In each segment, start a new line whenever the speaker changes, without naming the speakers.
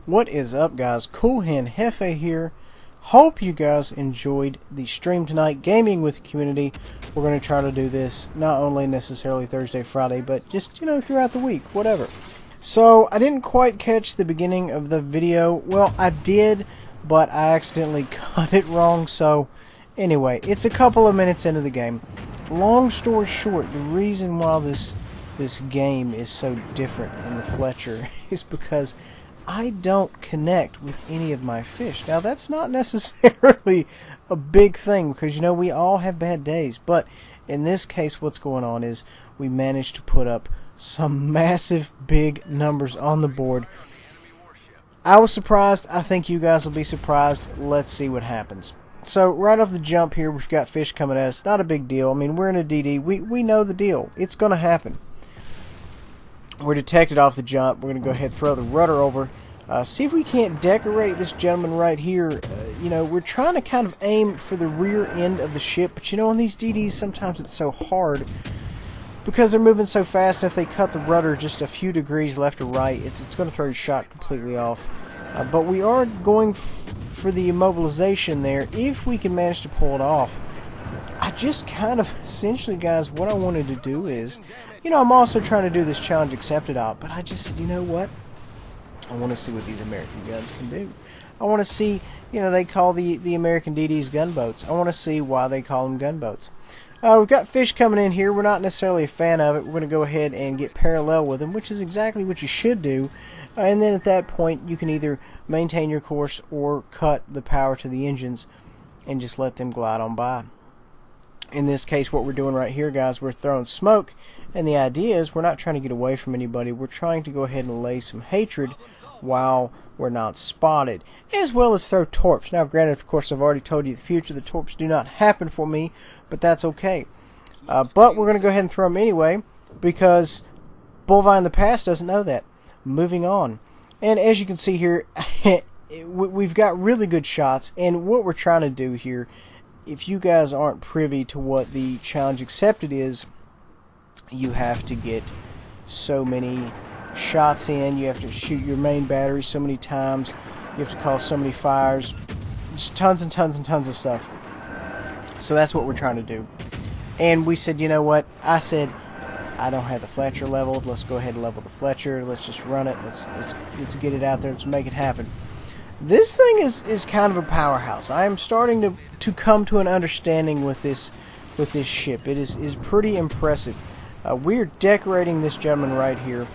What is up, guys? Cool Hand Hefe here. Hope you guys enjoyed the stream tonight, gaming with the community. We're going to try to do this not only necessarily Thursday, Friday, but just, throughout the week, whatever. So, I didn't quite catch the beginning of the video. Well, I did, but I accidentally cut it wrong. So, anyway, it's a couple of minutes into the game. Long story short, the reason why this game is so different in the Fletcher is because I don't connect with any of my fish. Now, that's not necessarily a big thing because, we all have bad days. But in this case, what's going on is we managed to put up some massive big numbers on the board. I was surprised. I think you guys will be surprised. Let's see what happens. So, right off the jump here, we've got fish coming at us. Not a big deal. I mean, we're in a DD. We know the deal. It's going to happen. We're detected off the jump. We're going to go ahead and throw the rudder over. See if we can't decorate this gentleman right here. We're trying to kind of aim for the rear end of the ship. But, on these DDs, sometimes it's so hard because they're moving so fast. If they cut the rudder just a few degrees left or right, it's going to throw your shot completely off. But we are going for the immobilization there if we can manage to pull it off. I just kind of, essentially, guys, what I wanted to do is, I'm also trying to do this challenge accepted op, but I just said, you know what? I want to see what these American guns can do. I want to see, they call the American DDs gunboats. I want to see why they call them gunboats. We've got fish coming in here. We're not necessarily a fan of it. We're going to go ahead and get parallel with them, which is exactly what you should do. And then at that point, you can either maintain your course or cut the power to the engines and just let them glide on by. In this case, what we're doing right here, guys, we're throwing smoke, and the idea is we're not trying to get away from anybody. We're trying to go ahead and lay some hatred while we're not spotted, as well as throw torps. Now, granted, of course, I've already told you in the future the torps do not happen for me, but that's okay. But we're going to go ahead and throw them anyway because Bullvine in the past doesn't know that. Moving on. And as you can see here, we've got really good shots, and what we're trying to do here, if you guys aren't privy to what the challenge accepted is, you have to get so many shots in, you have to shoot your main battery so many times, you have to call so many fires, just tons and tons and tons of stuff. So that's what we're trying to do. And we said, you know what, I said, I don't have the Fletcher leveled, let's go ahead and level the Fletcher, let's just run it, let's get it out there, let's make it happen. This thing is kind of a powerhouse. I am starting to come to an understanding with this ship. It is pretty impressive. We're decorating this gentleman right here.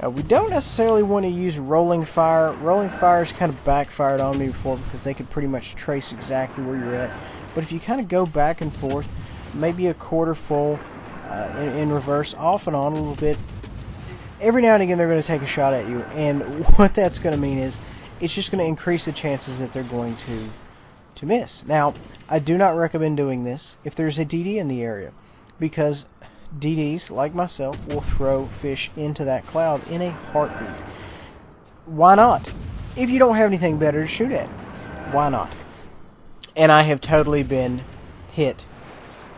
We don't necessarily want to use rolling fire. Rolling fire has kind of backfired on me before because they could pretty much trace exactly where you're at. But if you kind of go back and forth, maybe a quarter full in reverse, off and on a little bit, every now and again they're going to take a shot at you. And what that's going to mean is it's just going to increase the chances that they're going to miss. Now, I do not recommend doing this if there's a DD in the area, because DDs, like myself, will throw fish into that cloud in a heartbeat. Why not? If you don't have anything better to shoot at, why not? And I have totally been hit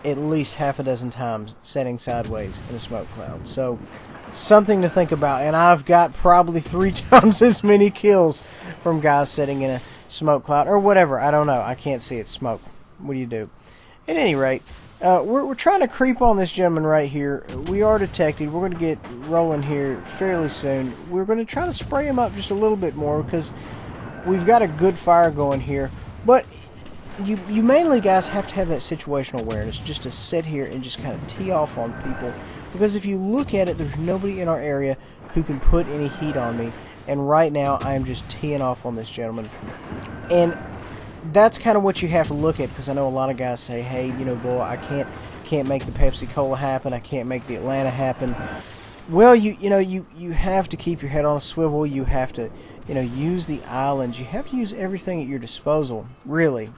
at least half a dozen times setting sideways in a smoke cloud. So, something to think about. And I've got probably 3 times as many kills from guys sitting in a smoke cloud or whatever. I don't know. I can't see it. Smoke. What do you do? At any rate, we're trying to creep on this gentleman right here. We are detected. We're going to get rolling here fairly soon. We're going to try to spray him up just a little bit more because we've got a good fire going here. But you mainly, guys, have to have that situational awareness just to sit here and just kind of tee off on people. Because if you look at it, there's nobody in our area who can put any heat on me. And right now, I am just teeing off on this gentleman. And that's kind of what you have to look at, because I know a lot of guys say, hey, boy, I can't make the Pepsi Cola happen. I can't make the Atlanta happen. Well, you have to keep your head on a swivel. You have to, use the islands. You have to use everything at your disposal, really,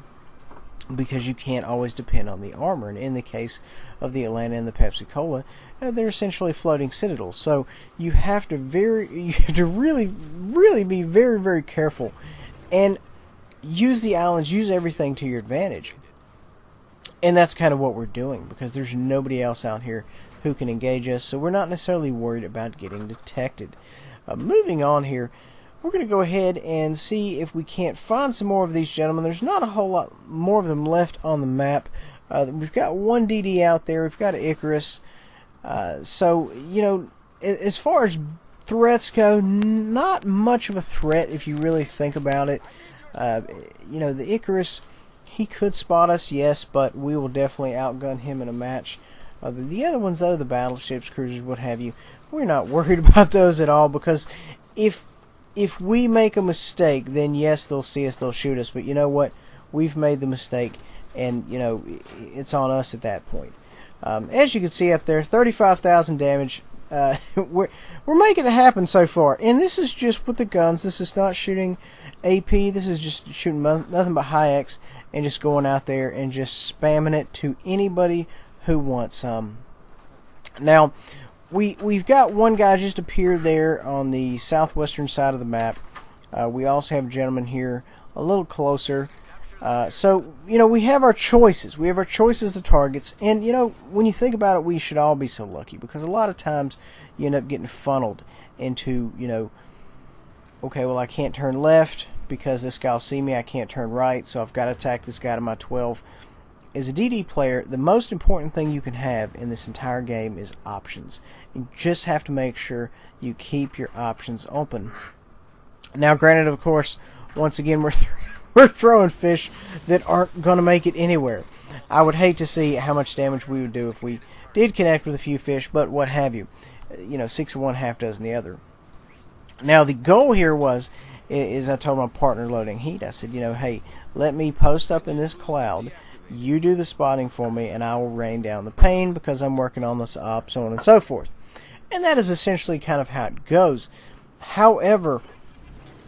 because you can't always depend on the armor. And in the case of the Atlanta and the Pepsi Cola, they're essentially floating citadels. So you have to really be very, very careful and use the islands, use everything to your advantage. And that's kind of what we're doing, because there's nobody else out here who can engage us, so we're not necessarily worried about getting detected. Moving on here, we're going to go ahead and see if we can't find some more of these gentlemen. There's not a whole lot more of them left on the map. We've got one DD out there. We've got Icarus. So, you know, as far as threats go, not much of a threat if you really think about it. You know, the Icarus, he could spot us, yes, but we will definitely outgun him in a match. The other ones, though, the battleships, cruisers, what have you, we're not worried about those at all, because if we make a mistake, then yes, they'll see us, they'll shoot us, but you know what? We've made the mistake, and, you know, it's on us at that point. As you can see up there, 35,000 damage. We're making it happen so far, and this is just with the guns. This is not shooting AP. This is just shooting nothing but high X and just going out there and just spamming it to anybody who wants some. Now, we've got one guy just appeared there on the southwestern side of the map. We also have a gentleman here a little closer. So, you know, we have our choices. We have our choices of targets. And, you know, when you think about it, we should all be so lucky, because a lot of times you end up getting funneled into, you know, okay, well, I can't turn left because this guy will see me. I can't turn right, so I've got to attack this guy to my 12. As a DD player, the most important thing you can have in this entire game is options. You just have to make sure you keep your options open. Now, granted, of course, once again, we're throwing fish that aren't going to make it anywhere. I would hate to see how much damage we would do if we did connect with a few fish, but what have you. You know, 6 of one, half dozen the other. Now, the goal here is I told my partner loading heat, I said, you know, hey, let me post up in this cloud. You do the spotting for me, and I will rain down the pain because I'm working on this op, so on and so forth. And that is essentially kind of how it goes. However,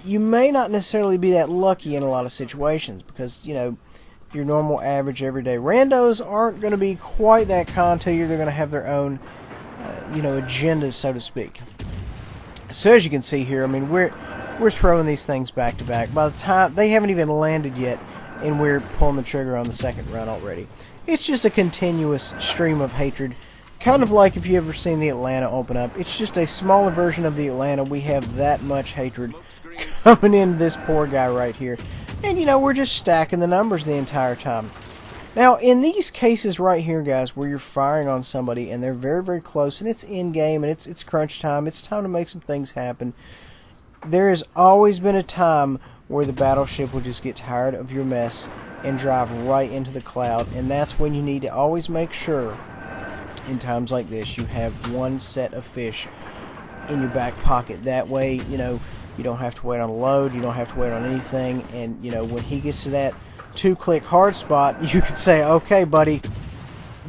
you may not necessarily be that lucky in a lot of situations, because, you know, your normal, average, everyday randos aren't going to be quite that kind to you. They're going to have their own, you know, agendas, so to speak. So as you can see here, I mean, we're throwing these things back to back. By the time they haven't even landed yet, and we're pulling the trigger on the second run already. It's just a continuous stream of hatred, kind of like if you ever seen the Atlanta open up. It's just a smaller version of the Atlanta. We have that much hatred coming into this poor guy right here. And, you know, we're just stacking the numbers the entire time. Now, in these cases right here, guys, where you're firing on somebody and they're very, very close, and it's in-game, and it's crunch time, it's time to make some things happen, there has always been a time where the battleship will just get tired of your mess and drive right into the cloud, and that's when you need to always make sure, in times like this, you have one set of fish in your back pocket. That way, you know, you don't have to wait on a load, you don't have to wait on anything, and, you know, when he gets to that 2-click hard spot, you can say, okay, buddy,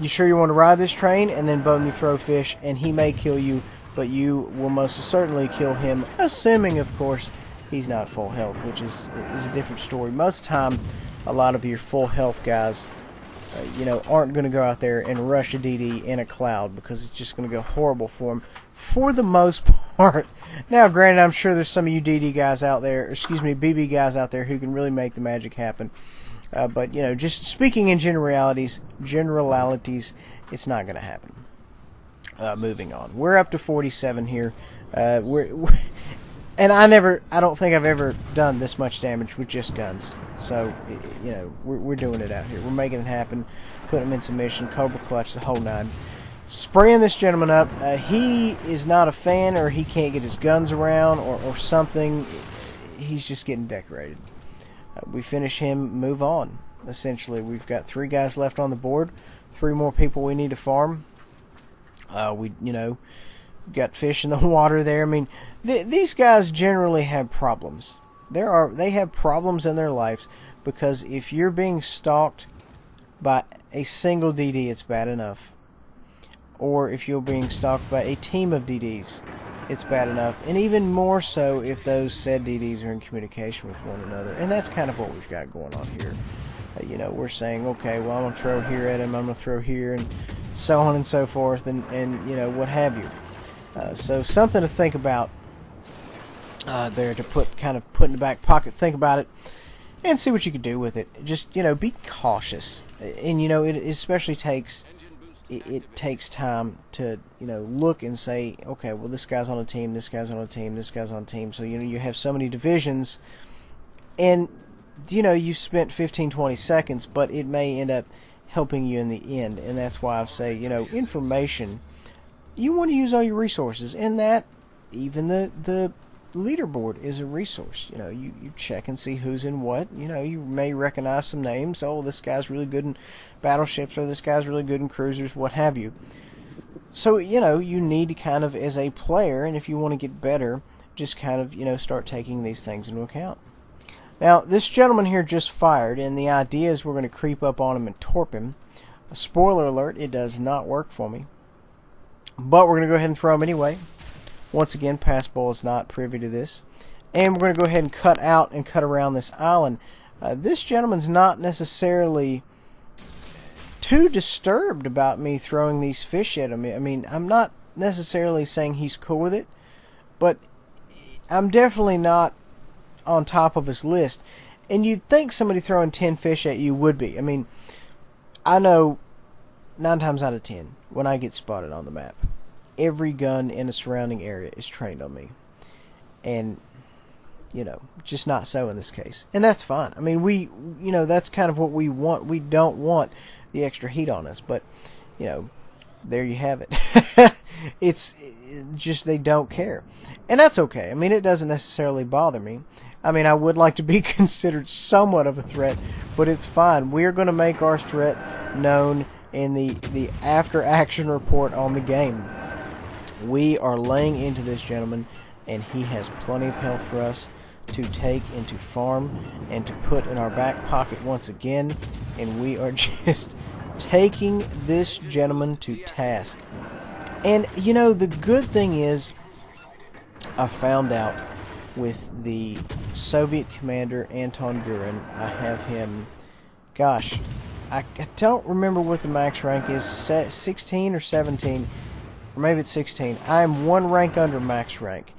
you sure you want to ride this train? And then boom, you throw fish, and he may kill you, but you will most certainly kill him, assuming, of course, he's not full health, which is a different story. Most of the time, a lot of your full health guys, you know, aren't going to go out there and rush a DD in a cloud, because it's just going to go horrible for them, for the most part. Now, granted, I'm sure there's some of you DD guys out there, excuse me, BB guys out there who can really make the magic happen. But, you know, just speaking in generalities, it's not going to happen. Moving on. We're up to 47 here. And I don't think I've ever done this much damage with just guns. So, you know, we're doing it out here. We're making it happen, putting him in submission, Cobra Clutch, the whole nine. Spraying this gentleman up. He is not a fan, or he can't get his guns around, or something. He's just getting decorated. We finish him, move on. Essentially, we've got 3 guys left on the board, 3 more people we need to farm. You know, got fish in the water there. I mean, these guys generally have problems. They have problems in their lives, because if you're being stalked by a single DD, it's bad enough. Or if you're being stalked by a team of DDs, it's bad enough. And even more so if those said DDs are in communication with one another. And that's kind of what we've got going on here. You know, we're saying, okay, well, I'm going to throw here at him, I'm going to throw here, and so on and so forth, and you know, what have you. So something to think about there, to put in the back pocket. Think about it and see what you can do with it. Just, you know, be cautious. And, you know, it especially takes it takes time to, you know, look and say, okay, well, this guy's on a team, this guy's on a team, this guy's on a team. So, you know, you have so many divisions, and, you know, you spent 15-20 seconds, but it may end up helping you in the end. And that's why I say, you know, information, you want to use all your resources, and that even the leaderboard is a resource. You know, you check and see who's in what. You know, you may recognize some names. Oh, this guy's really good in battleships, or this guy's really good in cruisers, what have you. So, you know, you need to kind of, as a player, and if you want to get better, just kind of, you know, start taking these things into account. Now, this gentleman here just fired, and the idea is we're going to creep up on him and torp him. A spoiler alert, it does not work for me. But we're going to go ahead and throw him anyway. Once again, Passball is not privy to this. And we're going to go ahead and cut out and cut around this island. This gentleman's not necessarily too disturbed about me throwing these fish at him. I mean, I'm not necessarily saying he's cool with it, but I'm definitely not on top of his list. And you'd think somebody throwing 10 fish at you would be. I mean, I know 9 times out of 10 when I get spotted on the map, every gun in the surrounding area is trained on me. And, you know, just not so in this case. And that's fine. I mean, you know, that's kind of what we want. We don't want the extra heat on us. But, you know, there you have it. It's just they don't care. And that's okay. I mean, it doesn't necessarily bother me. I mean, I would like to be considered somewhat of a threat, but it's fine. We're going to make our threat known in the after-action report on the game. We are laying into this gentleman, and he has plenty of health for us to take and to farm and to put in our back pocket once again, and we are just taking this gentleman to task. And, you know, the good thing is I found out with the Soviet commander Anton Guerin. I have him, gosh, I don't remember what the max rank is, 16 or 17, or maybe it's 16. I am 1 rank under max rank,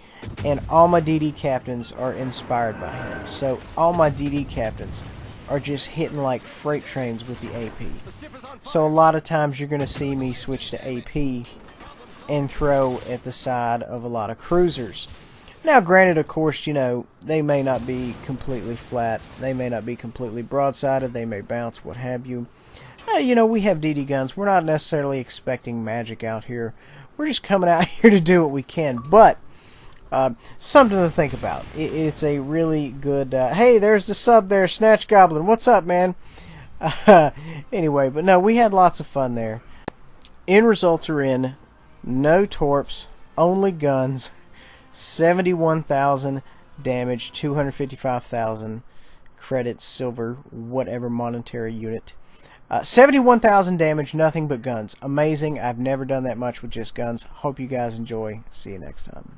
and all my DD captains are inspired by him. So all my DD captains are just hitting like freight trains with the AP. So a lot of times you're going to see me switch to AP and throw at the side of a lot of cruisers. Now, granted, of course, you know, they may not be completely flat. They may not be completely broadsided. They may bounce, what have you. You know, we have DD guns. We're not necessarily expecting magic out here. We're just coming out here to do what we can. But something to think about. It's a really good... hey, there's the sub there, Snatch Goblin. What's up, man? Anyway, but no, we had lots of fun there. End results are in. No torps. Only guns. 71,000 damage, 255,000 credits, silver, whatever monetary unit. 71,000 damage, nothing but guns. Amazing. I've never done that much with just guns. Hope you guys enjoy. See you next time.